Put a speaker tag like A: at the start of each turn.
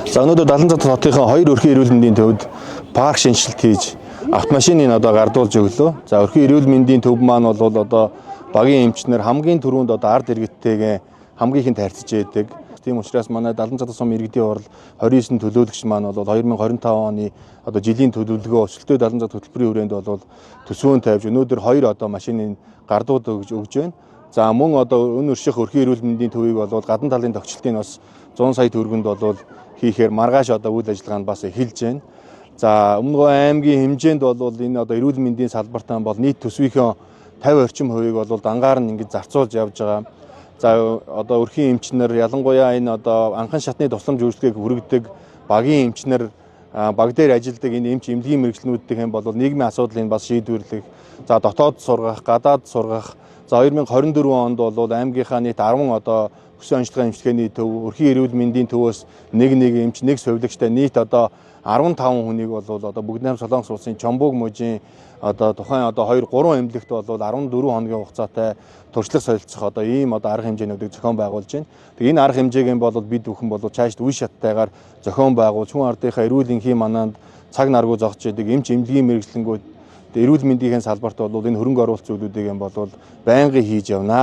A: За өнөөдөр 70 цат хотынхаа 2 өрхийн эрүүл мэндийн төвд парк шинжилт хийж автомашиныг одоо гардуулж өглөө. За өрхийн эрүүл мэндийн төв маань бол одоо багийн эмчнэр хамгийн түрүүнд одоо ард иргэдтэйгээ хамгийн ихэнд харьцаж яадаг. Тийм учраас манай 70 цат сум иргэдийн хурал 29 төлөөлөгч маань бол 2025 оны одоо жилийн төлөвлөгөө өсөлтөө 70 цат хөтөлбөрийн хүрээнд бол төсвөө тавьж өнөөдөр 2 одоо машиныг гардуулж өгж байна. За мөн одоо өнөр ших өрхийн эрүүл мэндийн төвийг бол гадна талын тогтчлтыг бас 100 сая төгрөгөнд бол хийхээр маргааш одоо үйл ажиллагаа нь бас эхэлж байна. За Өмнөгов аймгийн хэмжээнд бол энэ одоо эрүүл мэндийн салбартаа бол нийт төсвийнхөө 50 орчим хувийг бол дангаар нь ингэж зарцуулж явж байгаа. За одоо өрхийн эмчнэр ялангуяа энэ одоо анхан шатны тусламж үйлчилгээг хүргэдэг багийн эмчнэр баг дээр ажилладаг энэ эмч эмнэлгийн мэргэжлүүдийн бол нийгмийн асуудлыг бас шийдвэрлэх. За дотоод сургах, гадаад сургах. За 2024 онд бол аймгийнхаа нийт 10 одоо бүсийн онцлогын эмчилгээний төв, өрхийн эрүүл мэндийн төвөөс нэг эмч, нэг совилогчтой нийт одоо 15 хүнийг бол одоо бүгд найрамд Солонгос улсын Чомбог мужийн одоо тухайн одоо 2-3 эмнэлэгт бол 14 хоногийн хугацаатай туршлага солилцох одоо ийм одоо арга хэмжээнүүдийг зохион байгуулж байна. Тэгээ энэ арга хэмжээг бол бид бүхэн бол цаашд үе шаттайгаар зохион байгуулж хүн ардынхаа эрүүл энхийн мананд цаг наргуу зогсож идэг эмч эмнэлгийн мэргэжлэнгүүд эрүүл мэндийн салбарт бол энэ хөрөнгө оруулалт зүйлүүдийг бол байнгын хийж явна.